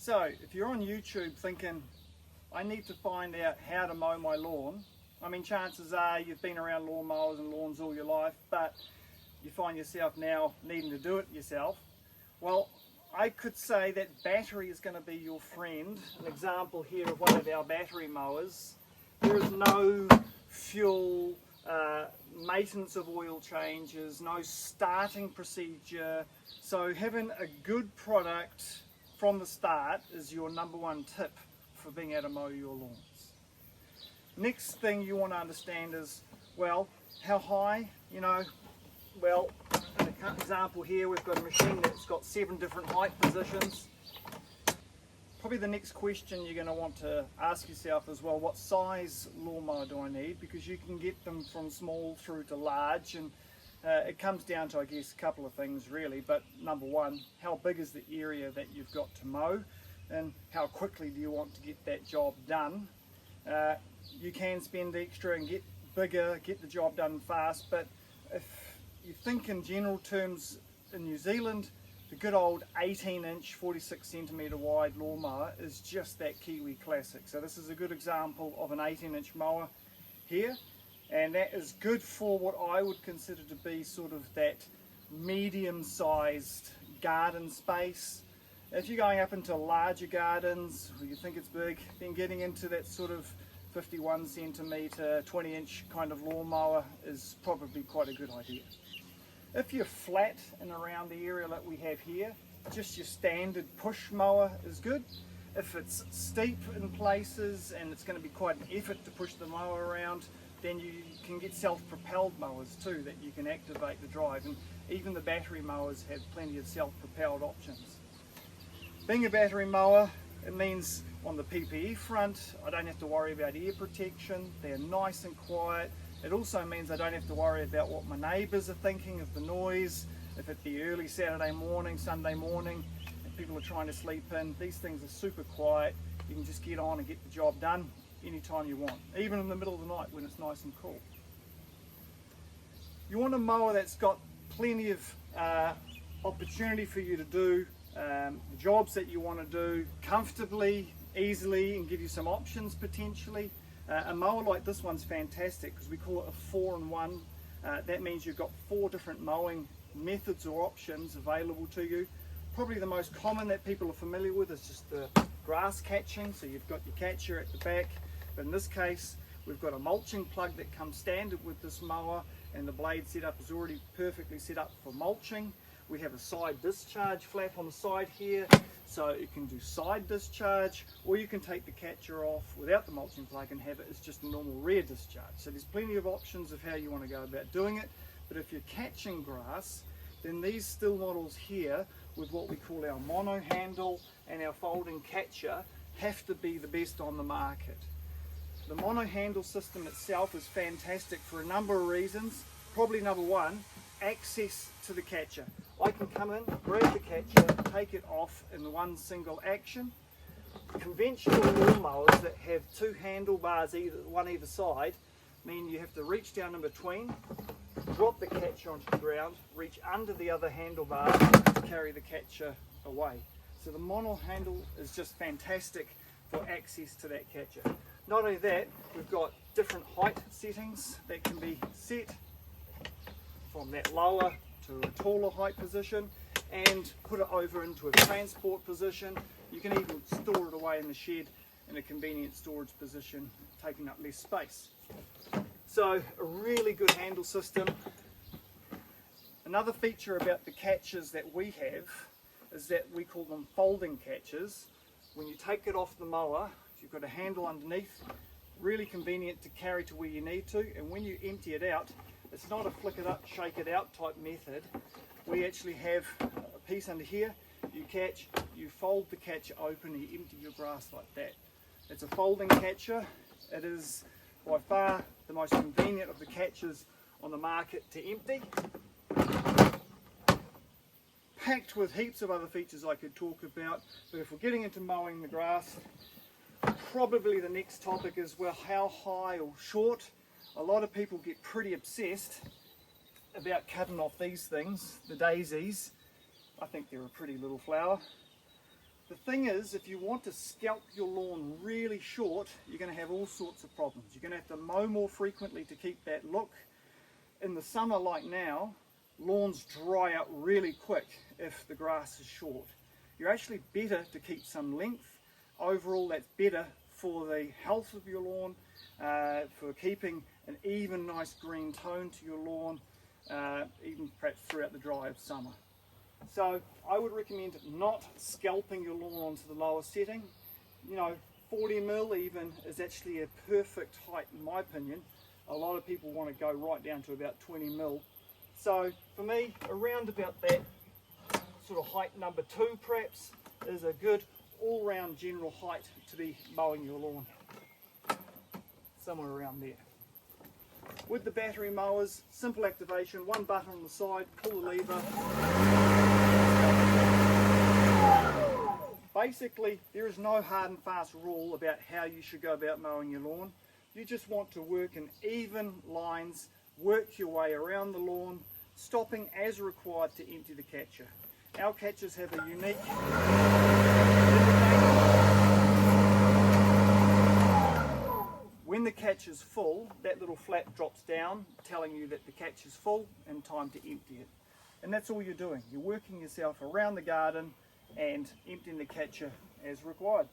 So if you're on YouTube thinking, I need to find out how to mow my lawn, I mean, chances are you've been around lawnmowers and lawns all your life, but you find yourself now needing to do it yourself. Well, I could say that battery is going to be your friend. An example here of one of our battery mowers. There is no fuel, maintenance of oil changes, no starting procedure. So having a good product from the start is your number one tip for being able to mow your lawns. Next thing you want to understand is, well, how high, well, in an example here we've got a machine that's got 7 different height positions. Probably the next question you're going to want to ask yourself is, well, what size lawnmower do I need? Because you can get them from small through to large, and it comes down to, I guess, a couple of things really. But number one, how big is the area that you've got to mow, and how quickly do you want to get that job done? You can spend extra and get bigger, get the job done fast, but if you think in general terms, in New Zealand, the good old 18-inch, 46cm wide lawnmower is just that Kiwi classic. So this is a good example of an 18-inch mower here, and that is good for what I would consider to be sort of that medium-sized garden space. If you're going up into larger gardens, or you think it's big, then getting into that sort of 51cm, 20-inch kind of lawnmower is probably quite a good idea. If you're flat and around the area that we have here, just your standard push mower is good. If it's steep in places and it's going to be quite an effort to push the mower around, then you can get self-propelled mowers too that you can activate the drive, and even the battery mowers have plenty of self-propelled options. Being a battery mower, it means on the PPE front, I don't have to worry about ear protection. They're nice and quiet. It also means I don't have to worry about what my neighbours are thinking of the noise. If it be early Saturday morning, Sunday morning, and people are trying to sleep in, these things are super quiet. You can just get on and get the job done anytime you want, even in the middle of the night when it's nice and cool. You want a mower that's got plenty of opportunity for you to do the jobs that you want to do comfortably, easily, and give you some options potentially. A mower like this one's fantastic because we call it a 4-in-1. That means you've got 4 different mowing methods or options available to you. Probably the most common that people are familiar with is just the grass catching. So you've got your catcher at the back, but in this case we've got a mulching plug that comes standard with this mower, and the blade setup is already perfectly set up for mulching. We have a side discharge flap on the side here, so you can do side discharge, or you can take the catcher off without the mulching plug and have it as just a normal rear discharge. So there's plenty of options of how you want to go about doing it. But if you're catching grass, then these STIHL models here with what we call our mono handle and our folding catcher have to be the best on the market. The mono handle system itself is fantastic for a number of reasons. Probably number one, access to the catcher. I can come in, grab the catcher, take it off in one single action. Conventional lawnmowers that have 2 handlebars, one either side, mean you have to reach down in between, drop the catcher onto the ground, reach under the other handlebar to carry the catcher away. So the mono handle is just fantastic for access to that catcher. Not only that, we've got different height settings that can be set from that lower to a taller height position, and put it over into a transport position. You can even store it away in the shed in a convenient storage position, taking up less space. So a really good handle system. Another feature about the catchers that we have is that we call them folding catchers. When you take it off the mower, you've got a handle underneath, really convenient to carry to where you need to, and when you empty it out, it's not a flick it up, shake it out type method. We actually have a piece under here. You catch, you fold the catcher open, and you empty your grass like that. It's a folding catcher. It is by far the most convenient of the catchers on the market to empty. Packed with heaps of other features I could talk about, but if we're getting into mowing the grass, probably the next topic is, well, how high or short? A lot of people get pretty obsessed about cutting off these things, the daisies. I think they're a pretty little flower. The thing is, if you want to scalp your lawn really short, you're going to have all sorts of problems. You're going to have to mow more frequently to keep that look. In the summer like now, lawns dry out really quick if the grass is short. You're actually better to keep some length. Overall, that's better for the health of your lawn, for keeping an even nice green tone to your lawn, even perhaps throughout the dry of summer. So I would recommend not scalping your lawn onto the lower setting. 40 mil even is actually a perfect height in my opinion. A lot of people want to go right down to about 20 mil. So for me, around about that sort of height number 2 perhaps is a good all-round general height to be mowing your lawn. Somewhere around there. With the battery mowers, simple activation, one button on the side, pull the lever. Basically, there is no hard and fast rule about how you should go about mowing your lawn. You just want to work in even lines, work your way around the lawn, stopping as required to empty the catcher. Our catchers have a unique when the catch is full, that little flap drops down, telling you that the catch is full and time to empty it. And that's all you're doing. You're working yourself around the garden and emptying the catcher as required.